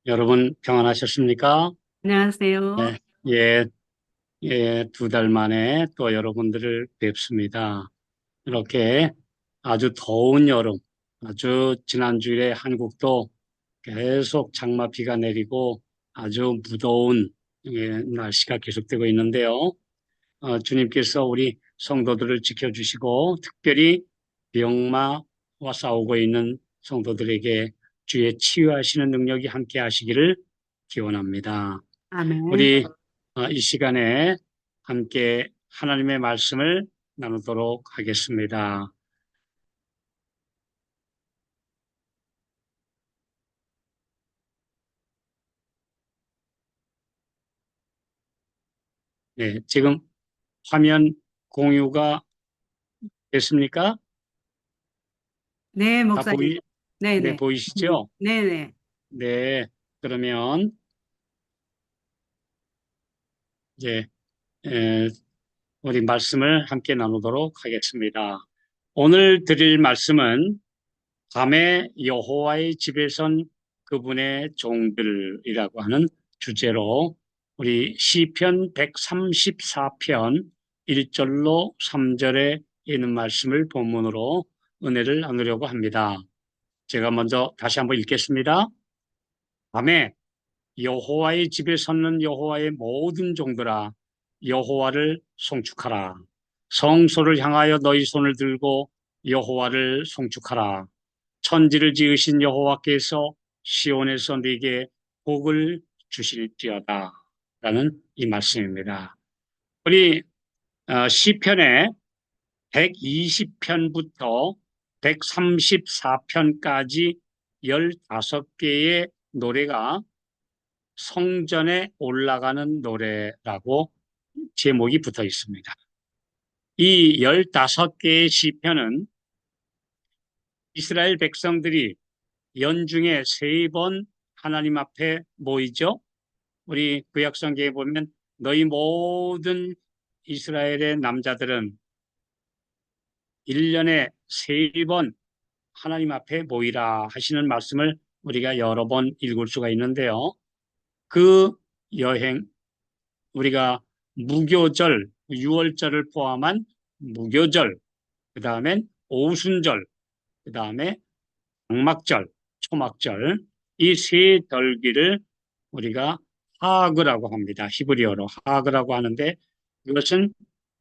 여러분 평안하셨습니까? 안녕하세요. 네, 예, 예, 2달 만에 또 여러분들을 뵙습니다. 이렇게 아주 더운 여름, 아주 지난주에 한국도 계속 장마비가 내리고 아주 무더운 날씨가 계속되고 있는데요. 주님께서 우리 성도들을 지켜주시고 특별히 병마와 싸우고 있는 성도들에게 주의 치유하시는 능력이 함께 하시기를 기원합니다. 아멘. 우리 이 시간에 함께 하나님의 말씀을 나누도록 하겠습니다. 네, 지금 화면 공유가 됐습니까? 네, 다 목사님. 네, 네네. 보이시죠? 네네. 네, 그러면 이제 에, 우리 말씀을 함께 나누도록 하겠습니다. 오늘 드릴 말씀은 밤에 여호와의 집에 선 그분의 종들이라고 하는 주제로 우리 시편 134편 1절로 3절에 있는 말씀을 본문으로 은혜를 나누려고 합니다. 제가 먼저 다시 한번 읽겠습니다. 밤에 여호와의 집에 섰는 여호와의 모든 종들아 여호와를 송축하라. 성소를 향하여 너희 손을 들고 여호와를 송축하라. 천지를 지으신 여호와께서 시온에서 네게 복을 주실지어다 라는 이 말씀입니다. 우리 시편의 120편부터 134편까지 15개의 노래가 성전에 올라가는 노래라고 제목이 붙어 있습니다. 이 15개의 시편은 이스라엘 백성들이 연중에 3번 하나님 앞에 모이죠. 우리 구약성경에 보면 너희 모든 이스라엘의 남자들은 1년에 3번 하나님 앞에 모이라 하시는 말씀을 우리가 여러 번 읽을 수가 있는데요. 그 여행, 우리가 무교절, 유월절을 포함한 무교절, 그 다음엔 오순절, 그 다음에 장막절, 초막절, 이 세 절기를 우리가 하그라고 합니다. 히브리어로 하그라고 하는데 이것은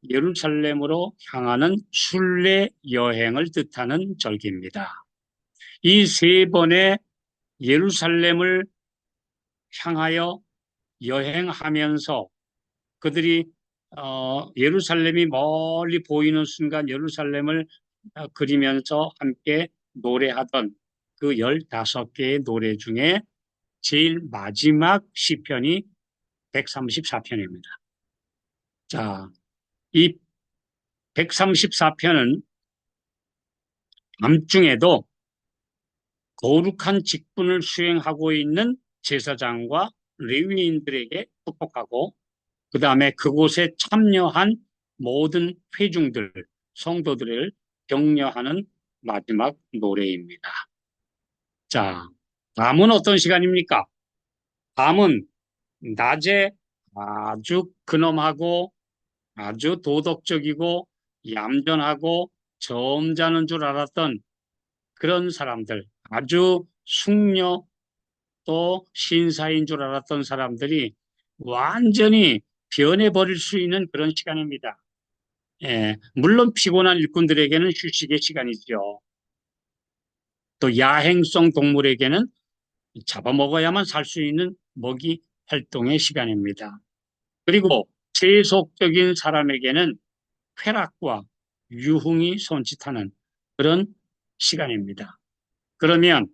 예루살렘으로 향하는 순례 여행을 뜻하는 절기입니다. 이 세 번의 예루살렘을 향하여 여행하면서 그들이 예루살렘이 멀리 보이는 순간 예루살렘을 그리면서 함께 노래하던 그 15개의 노래 중에 제일 마지막 시편이 134편입니다. 자, 이 134편은 밤중에도 거룩한 직분을 수행하고 있는 제사장과 레위인들에게 축복하고 그 다음에 그곳에 참여한 모든 회중들, 성도들을 격려하는 마지막 노래입니다. 자, 밤은 어떤 시간입니까? 밤은 낮에 아주 근엄하고 아주 도덕적이고 얌전하고 점잖은 줄 알았던 그런 사람들, 아주 숙녀 또 신사인 줄 알았던 사람들이 완전히 변해버릴 수 있는 그런 시간입니다. 예, 물론 피곤한 일꾼들에게는 휴식의 시간이죠. 또 야행성 동물에게는 잡아먹어야만 살 수 있는 먹이 활동의 시간입니다. 그리고 세속적인 사람에게는 쾌락과 유흥이 손짓하는 그런 시간입니다. 그러면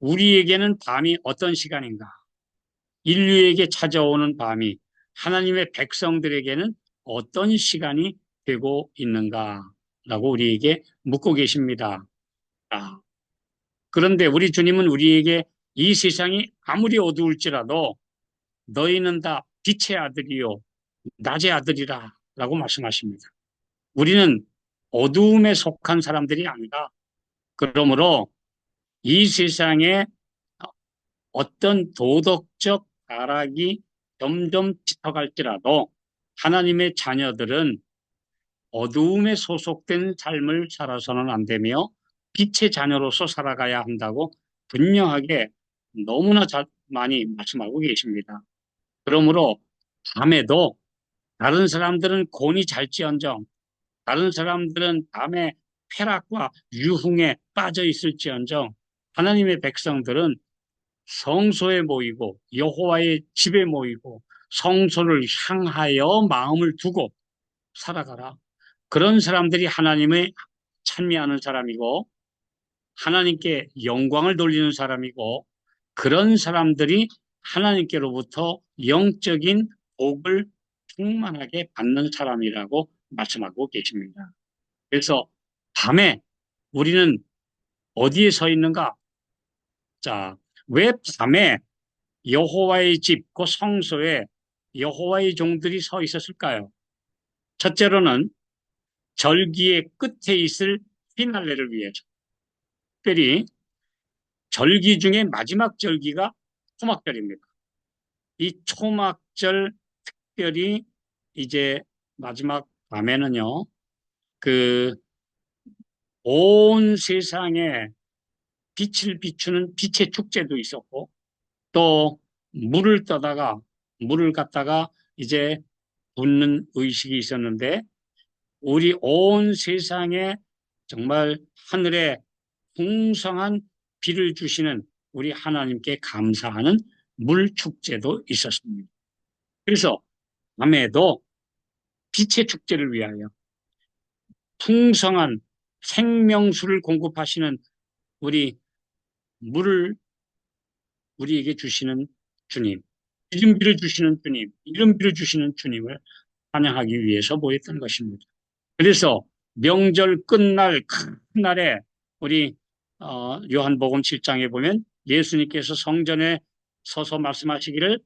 우리에게는 밤이 어떤 시간인가? 인류에게 찾아오는 밤이 하나님의 백성들에게는 어떤 시간이 되고 있는가라고 우리에게 묻고 계십니다. 아, 그런데 우리 주님은 우리에게 이 세상이 아무리 어두울지라도 너희는 다 빛의 아들이요 낮의 아들이라 라고 말씀하십니다. 우리는 어두움에 속한 사람들이 아니다. 그러므로 이 세상에 어떤 도덕적 타락이 점점 짙어갈지라도 하나님의 자녀들은 어두움에 소속된 삶을 살아서는 안 되며 빛의 자녀로서 살아가야 한다고 분명하게 너무나 많이 말씀하고 계십니다. 그러므로 밤에도 다른 사람들은 곤히 잘지언정, 다른 사람들은 밤에 쾌락과 유흥에 빠져 있을지언정 하나님의 백성들은 성소에 모이고 여호와의 집에 모이고 성소를 향하여 마음을 두고 살아가라. 그런 사람들이 하나님의 찬미하는 사람이고 하나님께 영광을 돌리는 사람이고 그런 사람들이 하나님께로부터 영적인 복을 충만하게 받는 사람이라고 말씀하고 계십니다. 그래서 밤에 우리는 어디에 서 있는가? 자, 왜 밤에 여호와의 집, 그 성소에 여호와의 종들이 서 있었을까요? 첫째로는 절기의 끝에 있을 피날레를 위해서. 특별히 절기 중에 마지막 절기가 초막절입니다. 이 초막절 특별히 이제 마지막 밤에는요, 그 온 세상에 빛을 비추는 빛의 축제도 있었고, 또 물을 떠다가 물을 갖다가 이제 붓는 의식이 있었는데, 우리 온 세상에 정말 하늘에 풍성한 비를 주시는 우리 하나님께 감사하는 물 축제도 있었습니다. 그래서 밤에도 빛의 축제를 위하여 풍성한 생명수를 공급하시는 우리 물을 우리에게 주시는 주님, 이른비를 주시는 주님, 이른비를 주시는 주님을 찬양하기 위해서 모였던 것입니다. 그래서 명절 끝날 큰 날에 우리 요한복음 7장에 보면 예수님께서 성전에 서서 말씀하시기를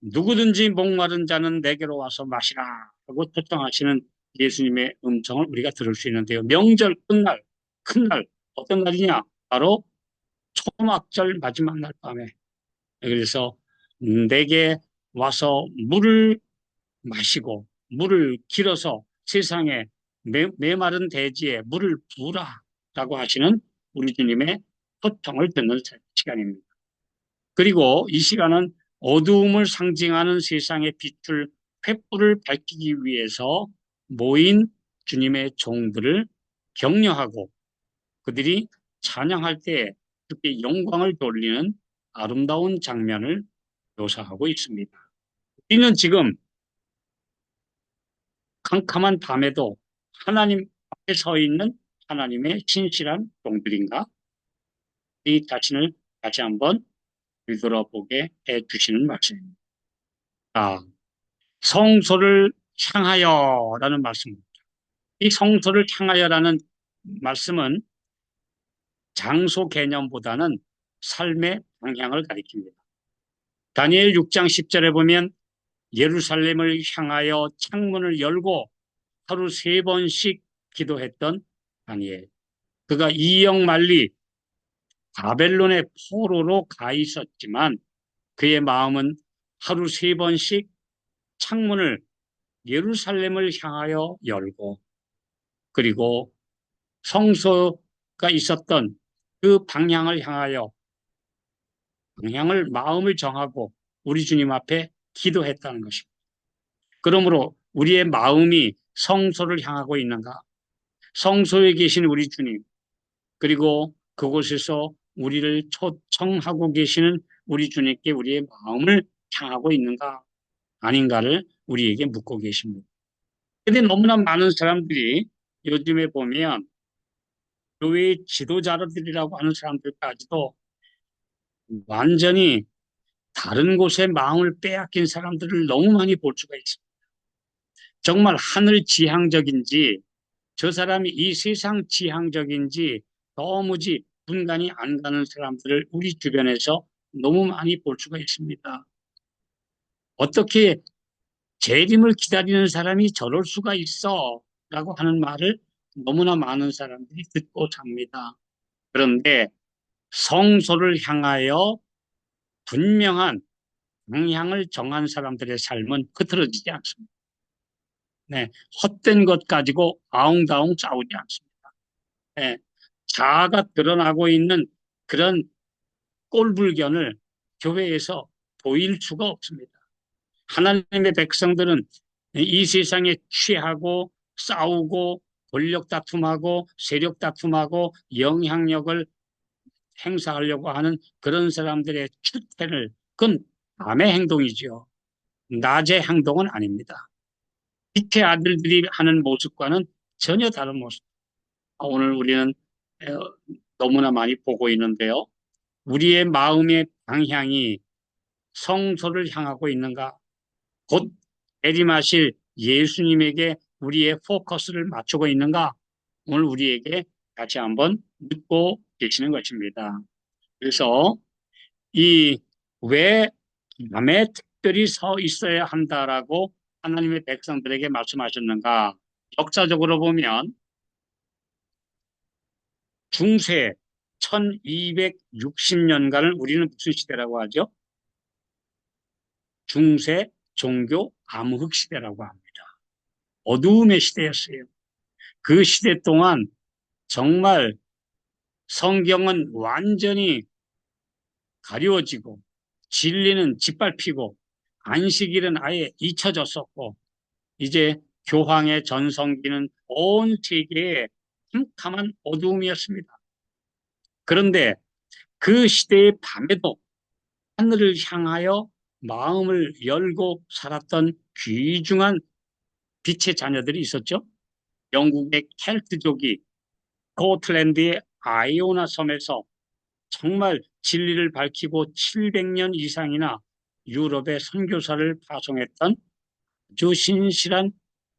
누구든지 목마른 자는 내게로 와서 마시라 하고 초청하시는 예수님의 음성을 우리가 들을 수 있는데요. 명절 끝날 큰 날 어떤 날이냐? 바로 초막절 마지막 날 밤에. 그래서 내게 와서 물을 마시고 물을 길어서 세상에 메마른 대지에 물을 부으라라고 하시는 우리 주님의 초청을 듣는 시간입니다. 그리고 이 시간은 어두움을 상징하는 세상의 빛을 횃불을 밝히기 위해서 모인 주님의 종들을 격려하고 그들이 찬양할 때 그때 영광을 돌리는 아름다운 장면을 묘사하고 있습니다. 우리는 지금 캄캄한 밤에도 하나님 앞에 서 있는 하나님의 신실한 종들인가? 이 자신을 다시 한번 되돌아보게 해 주시는 말씀입니다. 아, 성소를 향하여라는 말씀입니다. 이 성소를 향하여라는 말씀은 장소 개념보다는 삶의 방향을 가리킵니다. 다니엘 6장 10절에 보면 예루살렘을 향하여 창문을 열고 하루 3번씩 기도했던 다니엘. 그가 이역만리 바벨론의 포로로 가 있었지만 그의 마음은 하루 3번씩 창문을 예루살렘을 향하여 열고 그리고 성소가 있었던 그 방향을 향하여 방향을 마음을 정하고 우리 주님 앞에 기도했다는 것입니다. 그러므로 우리의 마음이 성소를 향하고 있는가? 성소에 계신 우리 주님 그리고 그곳에서 우리를 초청하고 계시는 우리 주님께 우리의 마음을 향하고 있는가 아닌가를 우리에게 묻고 계십니다. 근데 너무나 많은 사람들이 요즘에 보면 교회의 지도자들이라고 하는 사람들까지도 완전히 다른 곳에 마음을 빼앗긴 사람들을 너무 많이 볼 수가 있습니다. 정말 하늘 지향적인지 저 사람이 이 세상 지향적인지 도무지 분간이 안 가는 사람들을 우리 주변에서 너무 많이 볼 수가 있습니다. 어떻게 재림을 기다리는 사람이 저럴 수가 있어 라고 하는 말을 너무나 많은 사람들이 듣고 삽니다. 그런데 성소를 향하여 분명한 방향을 정한 사람들의 삶은 흐트러지지 않습니다. 네, 헛된 것 가지고 아웅다웅 싸우지 않습니다. 네, 자아가 드러나고 있는 그런 꼴불견을 교회에서 보일 수가 없습니다. 하나님의 백성들은 이 세상에 취하고 싸우고 권력 다툼하고 세력 다툼하고 영향력을 행사하려고 하는 그런 사람들의 추태를, 그건 남의 행동이죠. 낮의 행동은 아닙니다. 빛의 아들들이 하는 모습과는 전혀 다른 모습. 오늘 우리는 너무나 많이 보고 있는데요. 우리의 마음의 방향이 성소를 향하고 있는가? 곧 내림하실 예수님에게 우리의 포커스를 맞추고 있는가? 오늘 우리에게 다시 한번 묻고 계시는 것입니다. 그래서 이 왜 밤에 특별히 서 있어야 한다라고 하나님의 백성들에게 말씀하셨는가? 역사적으로 보면 중세 1260년간을 우리는 무슨 시대라고 하죠? 중세 종교 암흑 시대라고 합니다. 어두움의 시대였어요. 그 시대 동안 정말 성경은 완전히 가려워지고 진리는 짓밟히고 안식일은 아예 잊혀졌었고 이제 교황의 전성기는 온 세계에 캄캄한 어두움이었습니다. 그런데 그 시대의 밤에도 하늘을 향하여 마음을 열고 살았던 귀중한 빛의 자녀들이 있었죠. 영국의 켈트족이 스코틀랜드의 아이오나 섬에서 정말 진리를 밝히고 700년 이상이나 유럽의 선교사를 파송했던 아주 신실한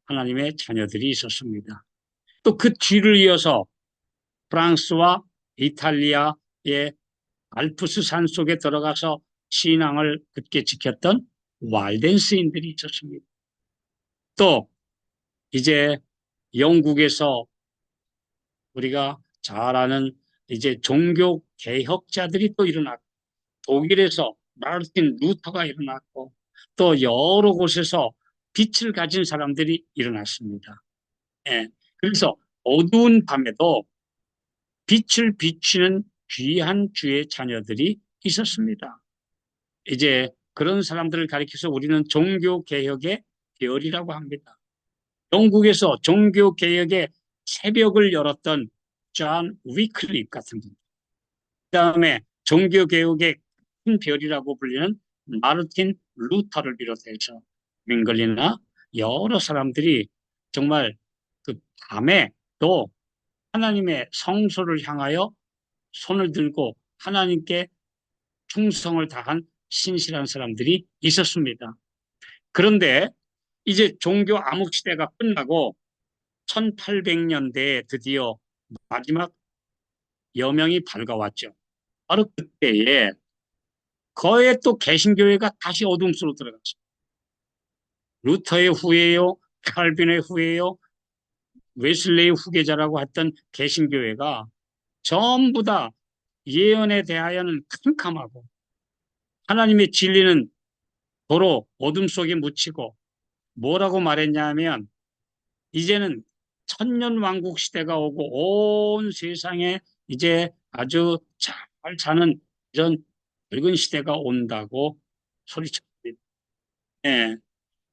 하나님의 자녀들이 있었습니다. 또 그 뒤를 이어서 프랑스와 이탈리아의 알프스 산 속에 들어가서 신앙을 굳게 지켰던 walden스인들이 있었습니다. 또 이제 영국에서 우리가 잘 아는 이제 종교 개혁자들이 또 일어났고 독일에서 마르틴 루터가 일어났고 또 여러 곳에서 빛을 가진 사람들이 일어났습니다. 예. 그래서 어두운 밤에도 빛을 비추는 귀한 주의 자녀들이 있었습니다. 이제 그런 사람들을 가리켜서 우리는 종교개혁의 계열이라고 합니다. 영국에서 종교개혁의 새벽을 열었던 존 위클립 같은 분. 그 다음에 종교개혁의 큰 별이라고 불리는 마르틴 루터를 비롯해서 밍글리나 여러 사람들이 정말 그 밤에 또 하나님의 성소를 향하여 손을 들고 하나님께 충성을 다한 신실한 사람들이 있었습니다. 그런데 이제 종교 암흑 시대가 끝나고 1800년대에 드디어 마지막 여명이 밝아왔죠. 바로 그때에 거의 또 개신교회가 다시 어둠 속으로 들어갔어요. 루터의 후예요, 칼빈의 후예요, 웨슬레의 후계자라고 했던 개신교회가 전부 다 예언에 대하여는 캄캄하고 하나님의 진리는 도로 어둠 속에 묻히고 뭐라고 말했냐면 이제는 천년왕국 시대가 오고 온 세상에 이제 아주 잘 사는 이런 늙은 시대가 온다고 소리쳤습니다. 예,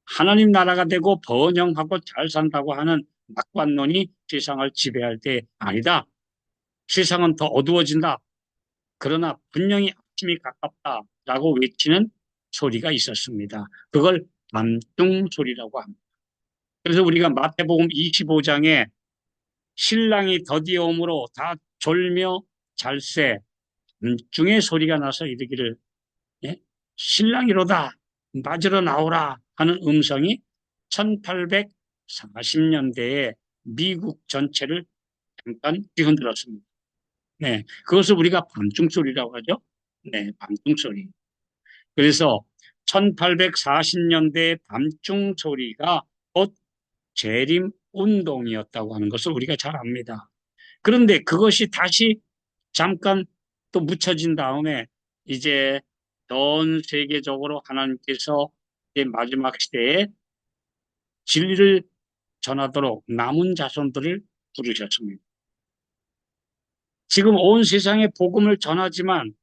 하나님 나라가 되고 번영하고 잘 산다고 하는 낙관론이 세상을 지배할 때 아니다. 세상은 더 어두워진다. 그러나 분명히 아침이 가깝다라고 외치는 소리가 있었습니다. 그걸 밤중 소리라고 합니다. 그래서 우리가 마태복음 25장에 신랑이 더디어오므로 다 졸며 잘세 밤중에 소리가 나서 이르기를 예? 신랑이로다 맞으러 나오라 하는 음성이 1840년대에 미국 전체를 잠깐 뒤흔들었습니다. 네, 그것을 우리가 밤중 소리라고 하죠. 네, 밤중 소리. 그래서 1840년대 밤중 소리가 곧 재림 운동이었다고 하는 것을 우리가 잘 압니다. 그런데 그것이 다시 잠깐 또 묻혀진 다음에 이제 전 세계적으로 하나님께서 이제 마지막 시대에 진리를 전하도록 남은 자손들을 부르셨습니다. 지금 온 세상에 복음을 전하지만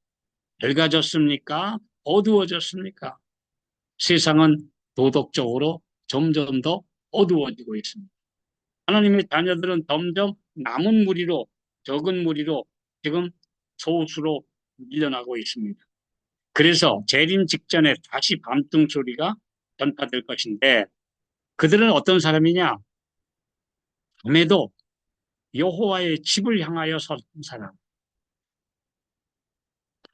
밝아졌습니까? 어두워졌습니까? 세상은 도덕적으로 점점 더 어두워지고 있습니다. 하나님의 자녀들은 점점 남은 무리로, 적은 무리로 지금 소수로 밀려나고 있습니다. 그래서 재림 직전에 다시 밤등 소리가 전파될 것인데, 그들은 어떤 사람이냐? 밤에도 여호와의 집을 향하여 선 사람,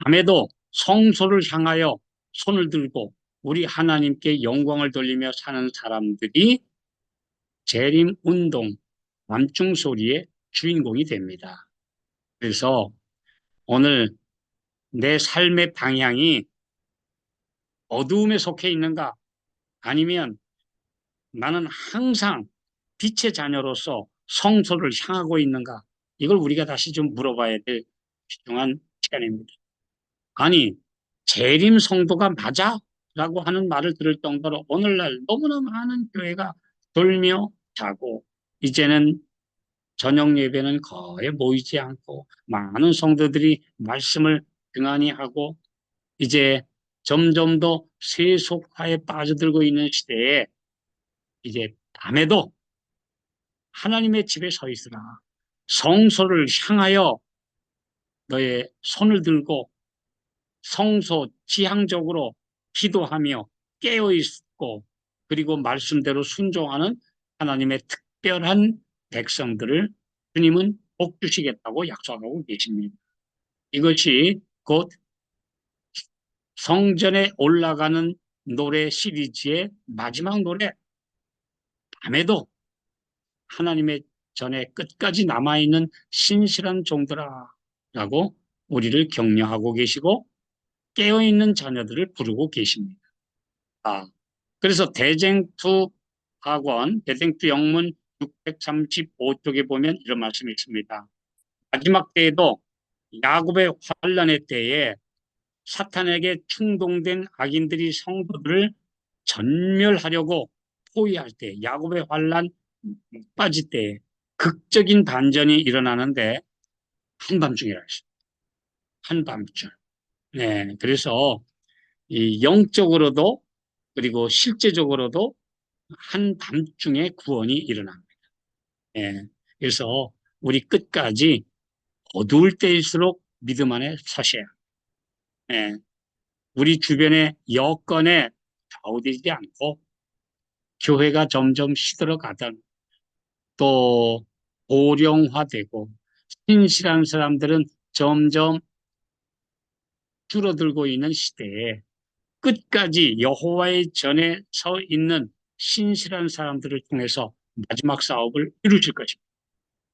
밤에도 성소를 향하여 손을 들고 우리 하나님께 영광을 돌리며 사는 사람들이 재림 운동, 밤중 소리의 주인공이 됩니다. 그래서 오늘 내 삶의 방향이 어두움에 속해 있는가? 아니면 나는 항상 빛의 자녀로서 성소를 향하고 있는가? 이걸 우리가 다시 좀 물어봐야 될 중요한 시간입니다. 아니, 재림 성도가 맞아? 라고 하는 말을 들을 정도로 오늘날 너무나 많은 교회가 돌며 자고, 이제는 저녁 예배는 거의 모이지 않고 많은 성도들이 말씀을 등한히 하고 이제 점점 더 세속화에 빠져들고 있는 시대에 이제 밤에도 하나님의 집에 서 있으라. 성소를 향하여 너의 손을 들고 성소 지향적으로 기도하며 깨어있고 그리고 말씀대로 순종하는 하나님의 특별한 백성들을 주님은 복 주시겠다고 약속하고 계십니다. 이것이 곧 성전에 올라가는 노래 시리즈의 마지막 노래, 밤에도 하나님의 전에 끝까지 남아있는 신실한 종들아 라고 우리를 격려하고 계시고 깨어있는 자녀들을 부르고 계십니다. 그래서 대쟁투 학원, 대쟁투 영문 635쪽에 보면 이런 말씀이 있습니다. 마지막 때에도 야곱의 환란의 때에 사탄에게 충동된 악인들이 성도들을 전멸하려고 포위할 때, 야곱의 환란 빠질 때 극적인 반전이 일어나는데 한밤중이라 했어요. 한밤중. 네, 그래서 이 영적으로도 그리고 실제적으로도 한밤중에 구원이 일어납니다. 네, 그래서 우리 끝까지 어두울 때일수록 믿음 안에 서셔야 합니다. 네, 우리 주변의 여건에 좌우되지 않고 교회가 점점 시들어가던 또 고령화되고 신실한 사람들은 점점 줄어들고 있는 시대에 끝까지 여호와의 전에 서 있는 신실한 사람들을 통해서 마지막 사업을 이루실 것입니다.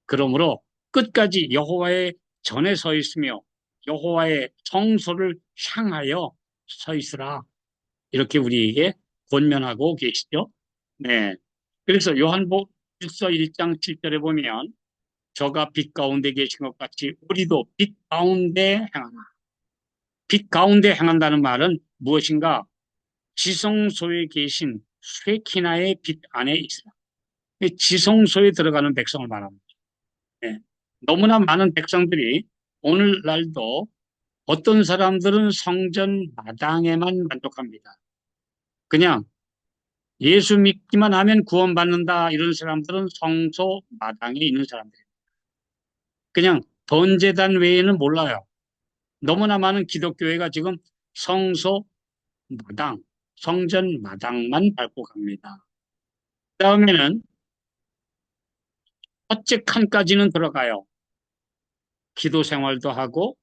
그러므로 끝까지 여호와의 전에 서 있으며 여호와의 성소를 향하여 서 있으라. 이렇게 우리에게 권면하고 계시죠. 네. 그래서 요한복음서 1장 7절에 보면 저가 빛 가운데 계신 것 같이 우리도 빛 가운데 행하나. 빛 가운데 행한다는 말은 무엇인가? 지성소에 계신 쉐키나의 빛 안에 있으라. 지성소에 들어가는 백성을 말합니다. 네. 너무나 많은 백성들이 오늘날도 어떤 사람들은 성전 마당에만 만족합니다. 그냥 예수 믿기만 하면 구원받는다 이런 사람들은 성소 마당에 있는 사람들입니다. 그냥 번제단 외에는 몰라요. 너무나 많은 기독교회가 지금 성소 마당, 성전 마당만 밟고 갑니다. 그 다음에는 첫째 칸까지는 들어가요. 기도 생활도 하고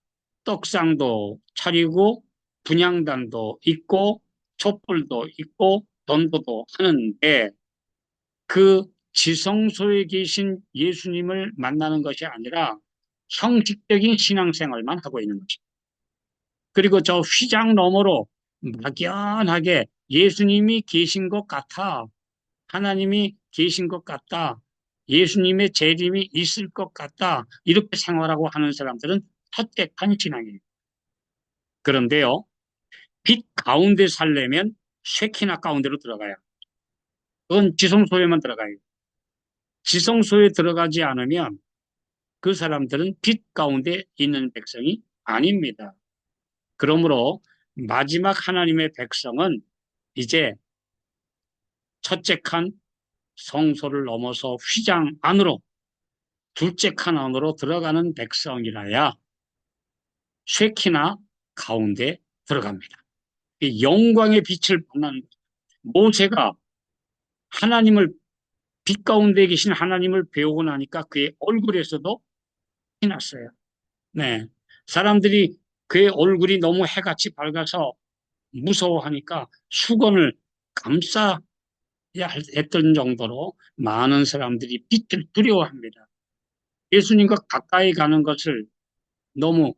떡상도 차리고 분향단도 있고 촛불도 있고 전도도 하는데 그 지성소에 계신 예수님을 만나는 것이 아니라 형식적인 신앙생활만 하고 있는 것입니다. 그리고 저 휘장 너머로 막연하게 예수님이 계신 것 같아. 하나님이 계신 것 같다. 예수님의 재림이 있을 것 같다. 이렇게 생활하고 하는 사람들은 헛되한 신앙이에요. 그런데요, 빛 가운데 살려면 쉐키나 가운데로 들어가야. 그건 지성소에만 들어가요. 지성소에 들어가지 않으면 그 사람들은 빛 가운데 있는 백성이 아닙니다. 그러므로 마지막 하나님의 백성은 이제 첫째 칸 성소를 넘어서 휘장 안으로, 둘째 칸 안으로 들어가는 백성이라야 쉐키나 가운데 들어갑니다. 이 영광의 빛을 만난 모세가 하나님을, 빛 가운데 계신 하나님을 배우고 나니까 그의 얼굴에서도 피 났어요. 네. 사람들이 그의 얼굴이 너무 해같이 밝아서 무서워하니까 수건을 감싸야 했던 정도로 많은 사람들이 빛을 두려워합니다. 예수님과 가까이 가는 것을 너무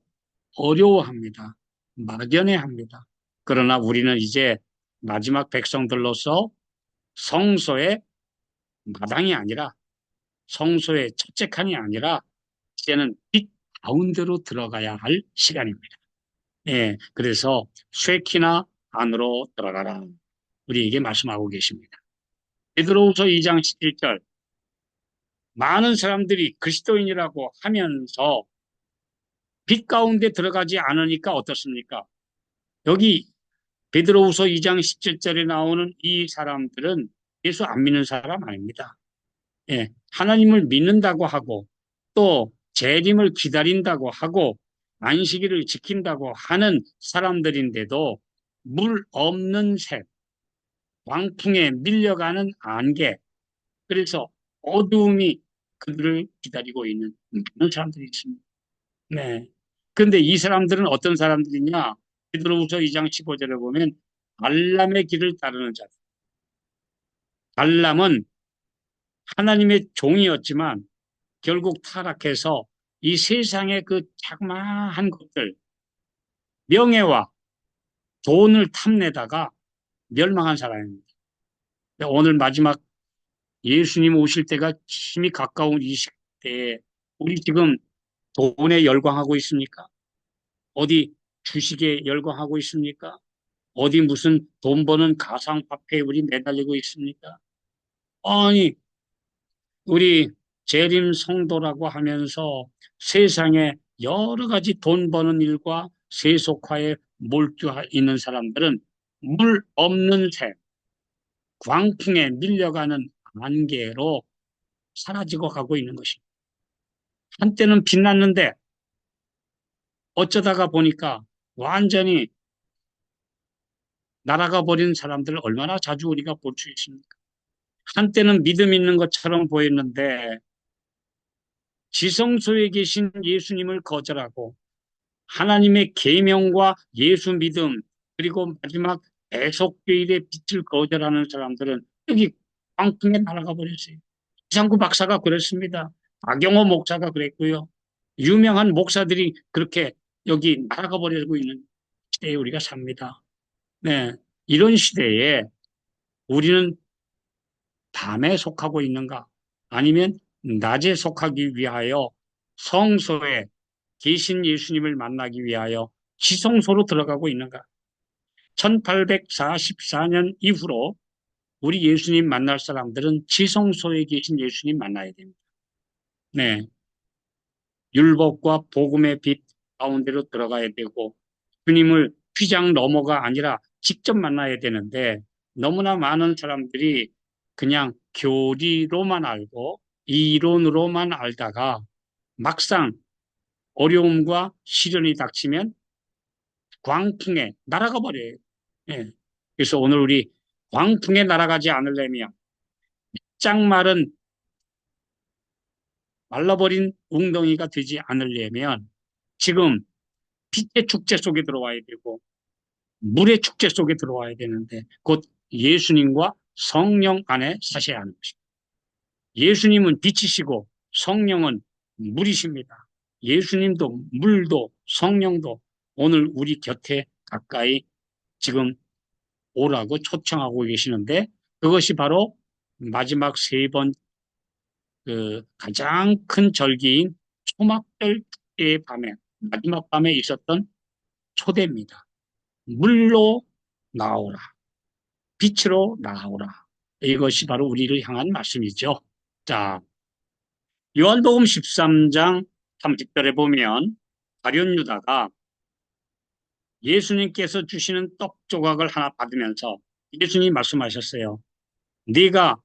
어려워합니다. 막연해합니다. 그러나 우리는 이제 마지막 백성들로서 성소의 마당이 아니라, 성소의 첫째 칸이 아니라 이제는 빛 가운데로 들어가야 할 시간입니다. 예, 그래서 쉐키나 안으로 들어가라. 우리에게 말씀하고 계십니다. 베드로후서 2장 11절, 많은 사람들이 그리스도인이라고 하면서 빛 가운데 들어가지 않으니까 어떻습니까? 여기 베드로후서 2장 17절에 나오는 이 사람들은 예수 안 믿는 사람 아닙니다. 예, 하나님을 믿는다고 하고 또 재림을 기다린다고 하고 안식일을 지킨다고 하는 사람들인데도 물 없는 새, 광풍에 밀려가는 안개, 그래서 어두움이 그들을 기다리고 있는 많은 사람들이 있습니다. 네. 근데 이 사람들은 어떤 사람들이냐? 베드로후서 2장 15절에 보면 발람의 길을 따르는 자들. 발람은 하나님의 종이었지만 결국 타락해서 이 세상의 그 자그마한 것들, 명예와 돈을 탐내다가 멸망한 사람입니다. 오늘 마지막 예수님 오실 때가 힘이 가까운 이 시대에 우리 지금 돈에 열광하고 있습니까? 어디 주식에 열광하고 있습니까? 어디 무슨 돈 버는 가상화폐에 우리 매달리고 있습니까? 아니, 우리 재림 성도라고 하면서 세상에 여러 가지 돈 버는 일과 세속화에 몰두해 있는 사람들은 물 없는 새, 광풍에 밀려가는 안개로 사라지고 가고 있는 것입니다. 한때는 빛났는데 어쩌다가 보니까 완전히 날아가 버린 사람들을 얼마나 자주 우리가 볼 수 있습니까? 한때는 믿음 있는 것처럼 보였는데 지성소에 계신 예수님을 거절하고 하나님의 계명과 예수 믿음, 그리고 마지막 대속죄일의 빛을 거절하는 사람들은 여기 광풍에 날아가 버렸어요. 이상구 박사가 그랬습니다. 박영호 목사가 그랬고요. 유명한 목사들이 그렇게 여기 날아가 버리고 있는 시대에 우리가 삽니다. 네, 이런 시대에 우리는 밤에 속하고 있는가? 아니면 낮에 속하기 위하여 성소에 계신 예수님을 만나기 위하여 지성소로 들어가고 있는가? 1844년 이후로 우리 예수님 만날 사람들은 지성소에 계신 예수님 만나야 됩니다. 네. 율법과 복음의 빛 가운데로 들어가야 되고 주님을 휘장 넘어가 아니라 직접 만나야 되는데 너무나 많은 사람들이 그냥 교리로만 알고 이론으로만 알다가 막상 어려움과 시련이 닥치면 광풍에 날아가 버려요. 예. 그래서 오늘 우리 광풍에 날아가지 않으려면 짝 마른 말라버린 웅덩이가 되지 않으려면 지금 빛의 축제 속에 들어와야 되고 물의 축제 속에 들어와야 되는데 곧 예수님과 성령 안에 사셔야 하는 것입니다. 예수님은 빛이시고 성령은 물이십니다. 예수님도 물도 성령도 오늘 우리 곁에 가까이 지금 오라고 초청하고 계시는데 그것이 바로 마지막 세 번 그 가장 큰 절기인 초막절 축제의 밤에 마지막 밤에 있었던 초대입니다. 물로 나오라. 빛으로 나오라. 이것이 바로 우리를 향한 말씀이죠. 자, 요한복음 13장 30절에 보면 가룟 유다가 예수님께서 주시는 떡 조각을 하나 받으면서 예수님이 말씀하셨어요. 네가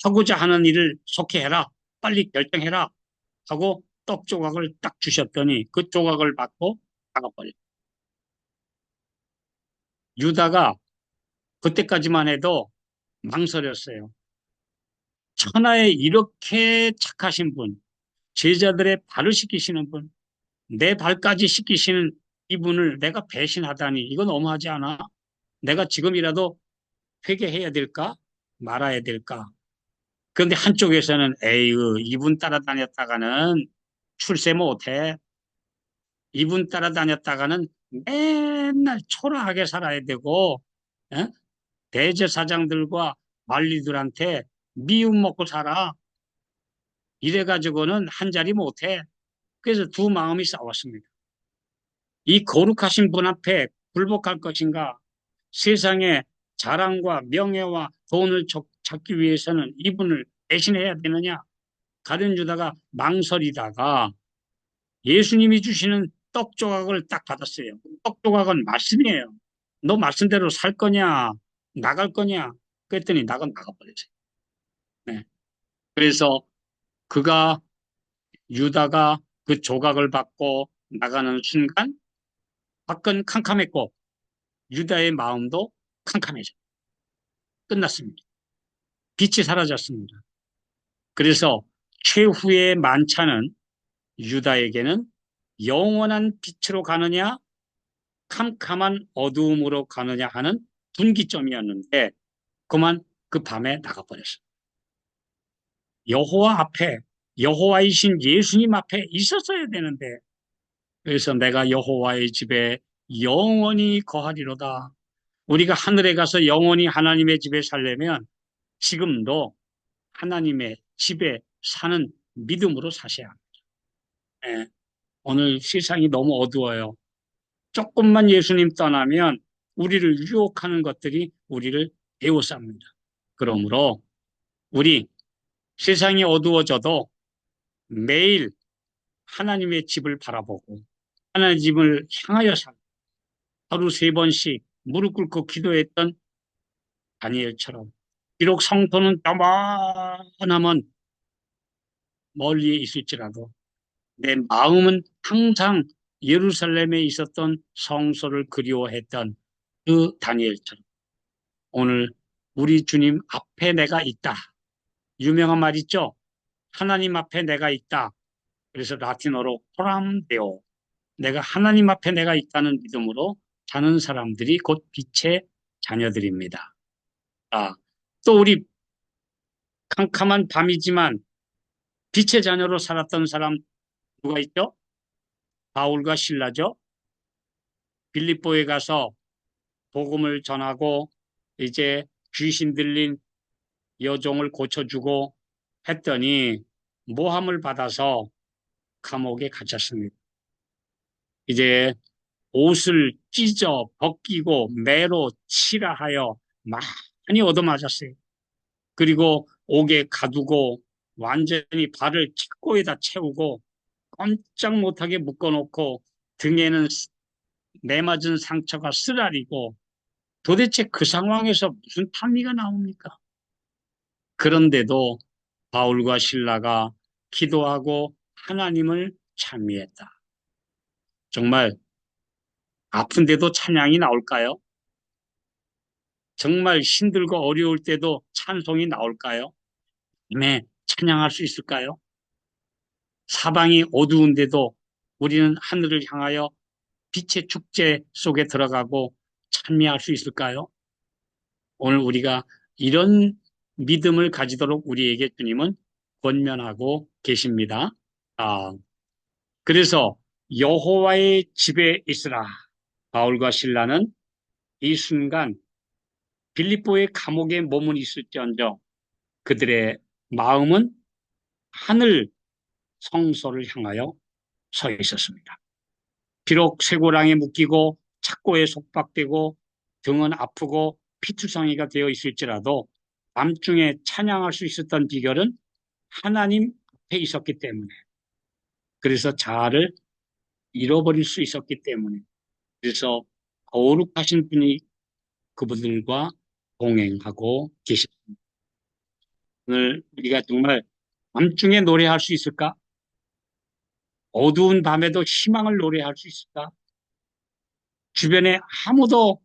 하고자 하는 일을 속히 해라. 빨리 결정해라. 하고 떡 조각을 딱 주셨더니 그 조각을 받고 나가버려. 유다가 그때까지만 해도 망설였어요. 천하에 이렇게 착하신 분, 제자들의 발을 씻기시는 분, 내 발까지 씻기시는 이분을 내가 배신하다니 이건 너무하지 않아? 내가 지금이라도 회개해야 될까? 말아야 될까? 그런데 한쪽에서는 에이그 이분 따라다녔다가는 출세 못해. 이분 따라다녔다가는 맨날 초라하게 살아야 되고 어? 대제사장들과 관리들한테 미움 먹고 살아. 이래가지고는 한 자리 못해. 그래서 두 마음이 싸웠습니다. 이 거룩하신 분 앞에 굴복할 것인가? 세상의 자랑과 명예와 돈을 찾기 위해서는 이분을 대신해야 되느냐? 가룟 유다가 망설이다가 예수님이 주시는 떡 조각을 딱 받았어요. 떡 조각은 말씀이에요. 너 말씀대로 살 거냐? 나갈 거냐? 그랬더니 나가버렸어요. 네. 그래서 그가 유다가 그 조각을 받고 나가는 순간 밖은 캄캄했고 유다의 마음도 캄캄해져. 끝났습니다. 빛이 사라졌습니다. 그래서 최후의 만찬은 유다에게는 영원한 빛으로 가느냐 캄캄한 어두움으로 가느냐 하는 분기점이었는데 그만 그 밤에 나가버렸어요. 여호와 앞에 여호와이신 예수님 앞에 있었어야 되는데 그래서 내가 여호와의 집에 영원히 거하리로다. 우리가 하늘에 가서 영원히 하나님의 집에 살려면 지금도 하나님의 집에 사는 믿음으로 사셔야 합니다. 예, 오늘 세상이 너무 어두워요. 조금만 예수님 떠나면 우리를 유혹하는 것들이 우리를 에워쌉니다. 그러므로 우리 세상이 어두워져도 매일 하나님의 집을 바라보고 하나님의 집을 향하여 살고 하루 3번씩 무릎 꿇고 기도했던 다니엘처럼 비록 성도는 조만하면 멀리 있을지라도 내 마음은 항상 예루살렘에 있었던 성소를 그리워했던 그 다니엘처럼 오늘 우리 주님 앞에 내가 있다. 유명한 말 있죠? 하나님 앞에 내가 있다. 그래서 라틴어로 코람데오. 내가 하나님 앞에 내가 있다는 믿음으로 사는 사람들이 곧 빛의 자녀들입니다. 아, 또 우리 캄캄한 밤이지만 빛의 자녀로 살았던 사람 누가 있죠? 바울과 실라죠. 빌립보에 가서 복음을 전하고 이제 귀신 들린 여종을 고쳐주고 했더니 모함을 받아서 감옥에 갇혔습니다. 이제 옷을 찢어 벗기고 매로 치라하여 많이 얻어맞았어요. 그리고 옥에 가두고 완전히 발을 킥고에다 채우고 꼼짝 못하게 묶어놓고 등에는 매맞은 상처가 쓰라리고 도대체 그 상황에서 무슨 탐미가 나옵니까? 그런데도 바울과 실라가 기도하고 하나님을 찬미했다. 정말 아픈데도 찬양이 나올까요? 정말 힘들고 어려울 때도 찬송이 나올까요? 네, 찬양할 수 있을까요? 사방이 어두운데도 우리는 하늘을 향하여 빛의 축제 속에 들어가고 찬미할 수 있을까요? 오늘 우리가 이런 믿음을 가지도록 우리에게 주님은 권면하고 계십니다. 아, 그래서 여호와의 집에 있으라. 바울과 실라는 이 순간 빌립보의 감옥에 머문 있을지언정 그들의 마음은 하늘 성소를 향하여 서 있었습니다. 비록 쇠고랑에 묶이고 착고에 속박되고 등은 아프고 피투성이가 되어 있을지라도 밤중에 찬양할 수 있었던 비결은 하나님 앞에 있었기 때문에, 그래서 자아를 잃어버릴 수 있었기 때문에, 그래서 거룩하신 분이 그분들과 동행하고 계십니다. 오늘 우리가 정말 밤중에 노래할 수 있을까? 어두운 밤에도 희망을 노래할 수 있을까? 주변에 아무도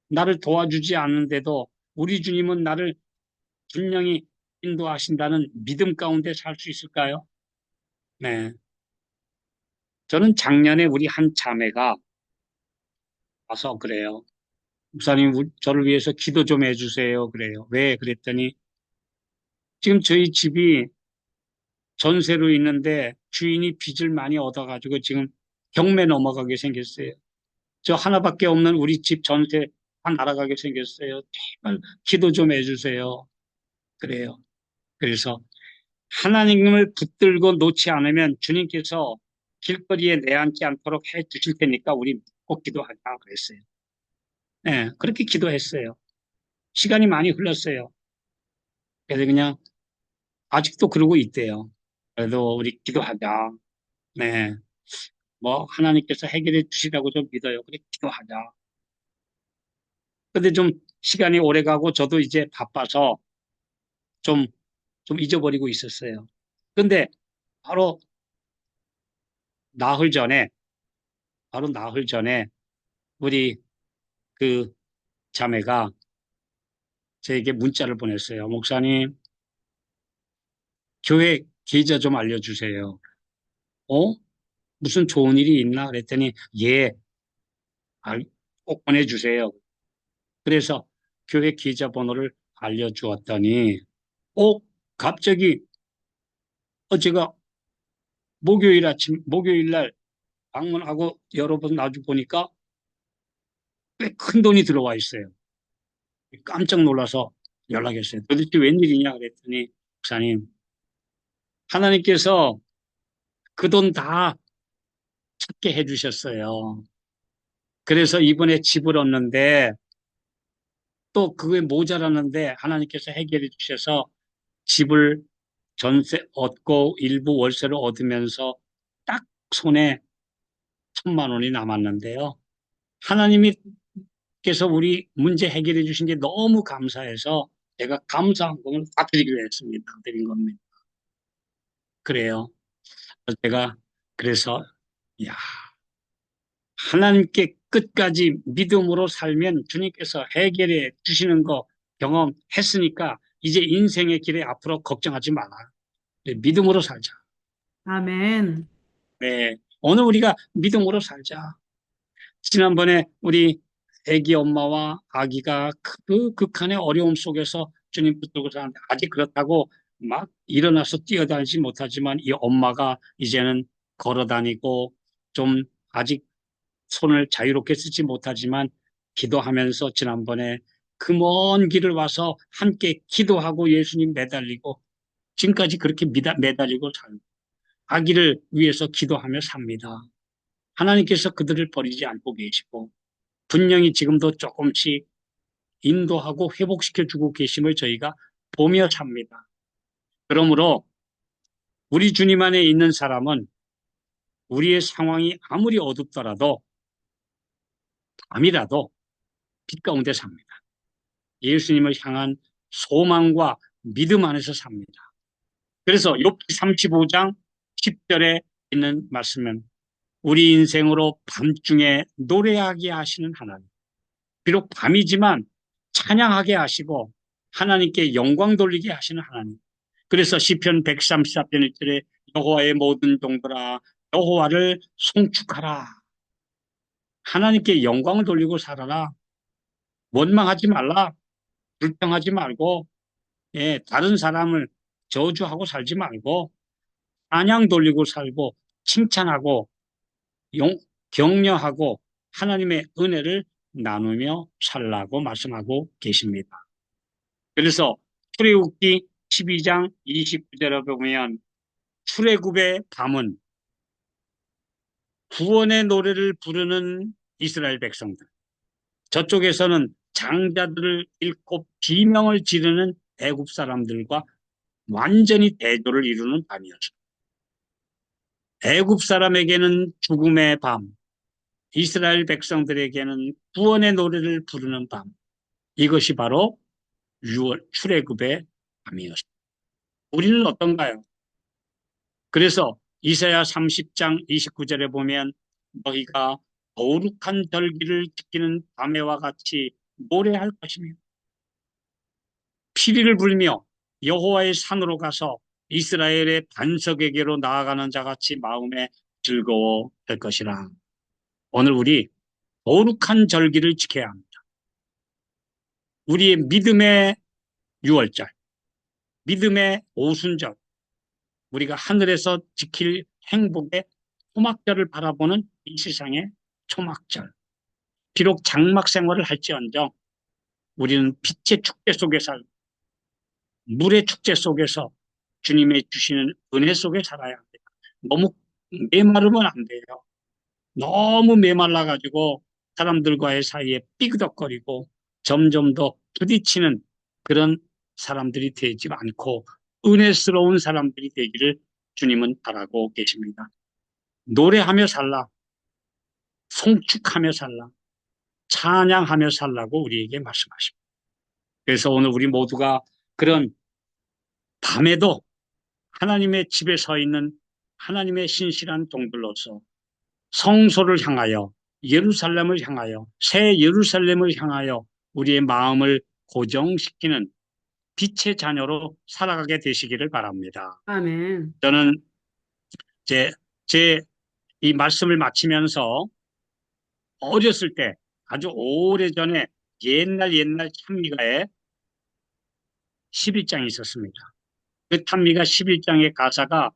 나를 도와주지 않는데도 우리 주님은 나를 분명히 인도하신다는 믿음 가운데 살 수 있을까요? 네. 저는 작년에 우리 한 자매가 와서 그래요. 목사님, 저를 위해서 기도 좀 해주세요. 그래요. 왜? 그랬더니 지금 저희 집이 전세로 있는데 주인이 빚을 많이 얻어가지고 지금 경매 넘어가게 생겼어요. 저 하나밖에 없는 우리 집 전세 다 날아가게 생겼어요. 제발 기도 좀 해주세요. 그래요. 그래서 하나님을 붙들고 놓지 않으면 주님께서 길거리에 내앉지 않도록 해 주실 테니까 우리 꼭 기도하자 그랬어요. 네, 그렇게 기도했어요. 시간이 많이 흘렀어요. 그래서 그냥 아직도 그러고 있대요. 그래도 우리 기도하자. 네, 뭐 하나님께서 해결해 주시라고 좀 믿어요. 그래 기도하자. 근데 좀 시간이 오래 가고 저도 이제 바빠서 좀, 좀 잊어버리고 있었어요. 근데 바로 나흘 전에, 바로 나흘 전에 우리 그 자매가 저에게 문자를 보냈어요. 목사님, 교회 계좌 좀 알려주세요. 어? 무슨 좋은 일이 있나? 그랬더니, 예, 꼭 보내주세요. 그래서 교회 계좌번호를 알려주었더니, 어? 갑자기, 제가 목요일 날 방문하고 여러 번 나중에 보니까 꽤 큰 돈이 들어와 있어요. 깜짝 놀라서 연락했어요. 도대체 웬일이냐? 그랬더니, 목사님, 하나님께서 그 돈 다 찾게 해주셨어요. 그래서 이번에 집을 얻는데 또 그게 모자라는데 하나님께서 해결해 주셔서 집을 전세 얻고 일부 월세를 얻으면서 딱 손에 1,000만 원이 남았는데요. 하나님께서 우리 문제 해결해 주신 게 너무 감사해서 제가 감사한 공을 다 드리기로 했습니다. 드린 겁니다. 그래요. 제가 그래서 야 하나님께 끝까지 믿음으로 살면 주님께서 해결해 주시는 거 경험했으니까 이제 인생의 길에 앞으로 걱정하지 마라. 네, 믿음으로 살자. 아멘. 네. 오늘 우리가 믿음으로 살자. 지난번에 우리 아기 엄마와 아기가 그 극한의 어려움 속에서 주님 붙들고 사는데 아직 그렇다고 막 일어나서 뛰어다니지 못하지만 이 엄마가 이제는 걸어 다니고 좀 아직 손을 자유롭게 쓰지 못하지만 기도하면서 지난번에 그 먼 길을 와서 함께 기도하고 예수님 매달리고 지금까지 그렇게 매달리고 살고 아기를 위해서 기도하며 삽니다. 하나님께서 그들을 버리지 않고 계시고 분명히 지금도 조금씩 인도하고 회복시켜 주고 계심을 저희가 보며 삽니다. 그러므로 우리 주님 안에 있는 사람은 우리의 상황이 아무리 어둡더라도 밤이라도 빛 가운데 삽니다. 예수님을 향한 소망과 믿음 안에서 삽니다. 그래서 욥기 35장 10절에 있는 말씀은 우리 인생으로 밤중에 노래하게 하시는 하나님. 비록 밤이지만 찬양하게 하시고 하나님께 영광 돌리게 하시는 하나님. 그래서 시편 134편 1절에 여호와의 모든 종들아 여호와를 송축하라. 하나님께 영광을 돌리고 살아라. 원망하지 말라. 불평하지 말고 다른 사람을 저주하고 살지 말고 찬양 돌리고 살고 칭찬하고 격려하고 하나님의 은혜를 나누며 살라고 말씀하고 계십니다. 그래서 출애굽기 12장 29절에 보면 출애굽의 밤은 구원의 노래를 부르는 이스라엘 백성들. 저쪽에서는 장자들을 잃고 비명을 지르는 애굽 사람들과 완전히 대조를 이루는 밤이었습니다. 애굽 사람에게는 죽음의 밤, 이스라엘 백성들에게는 구원의 노래를 부르는 밤. 이것이 바로 6월 출애굽의 밤이었습니다. 우리는 어떤가요? 그래서 이사야 30장 29절에 보면 너희가 거룩한 절기를 지키는 밤에와 같이 노래할 것이며 피리를 불며 여호와의 산으로 가서 이스라엘의 반석에게로 나아가는 자같이 마음에 즐거워할 것이라. 오늘 우리 거룩한 절기를 지켜야 합니다. 우리의 믿음의 유월절, 믿음의 오순절, 우리가 하늘에서 지킬 행복의 초막절을 바라보는 이 세상의 초막절. 비록 장막 생활을 할지언정 우리는 빛의 축제 속에 살고 물의 축제 속에서 주님의 주시는 은혜 속에 살아야 합니다. 너무 메마르면 안 돼요. 너무 메말라가지고 사람들과의 사이에 삐그덕거리고 점점 더 부딪히는 그런 사람들이 되지 않고 은혜스러운 사람들이 되기를 주님은 바라고 계십니다. 노래하며 살라, 송축하며 살라, 찬양하며 살라고 우리에게 말씀하십니다. 그래서 오늘 우리 모두가 그런 밤에도 하나님의 집에 서 있는 하나님의 신실한 종들로서 성소를 향하여 예루살렘을 향하여 새 예루살렘을 향하여 우리의 마음을 고정시키는 빛의 자녀로 살아가게 되시기를 바랍니다. 아멘. 저는 제 이 말씀을 마치면서 어렸을 때 아주 오래전에 옛날 찬미가에 11장이 있었습니다. 그 찬미가 11장의 가사가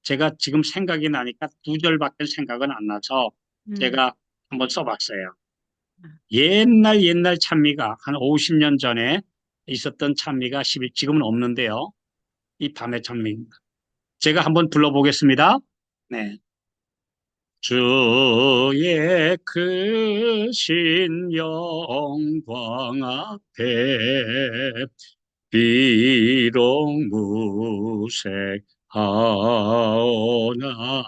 제가 지금 생각이 나니까 두 절밖에 생각은 안 나서 제가 한번 써봤어요. 옛날 찬미가 한 50년 전에 있었던 찬미가 지금은 없는데요. 이 밤의 찬미입니다. 제가 한번 불러보겠습니다. 네. 주의 크신 영광 앞에 비록 무색하오나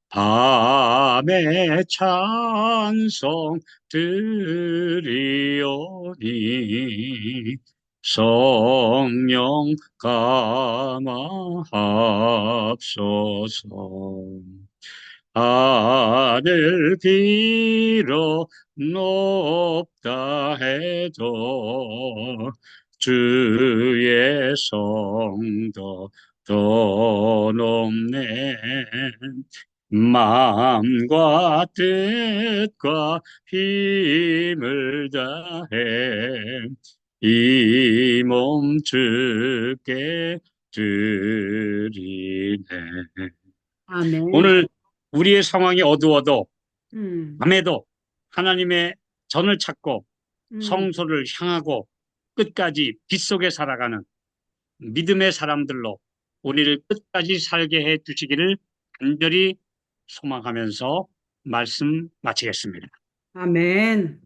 밤에 찬송 드리오니 성령 감화합소서. 하늘 비록 높다 해도 주의 성도 더 높네. 마음과 뜻과 힘을 다해 이 몸 주께 드리네. 아멘. 오늘 우리의 상황이 어두워도 음, 밤에도 하나님의 전을 찾고 음, 성소를 향하고 끝까지 빛 속에 살아가는 믿음의 사람들로 우리를 끝까지 살게 해 주시기를 간절히 소망하면서 말씀 마치겠습니다. 아멘.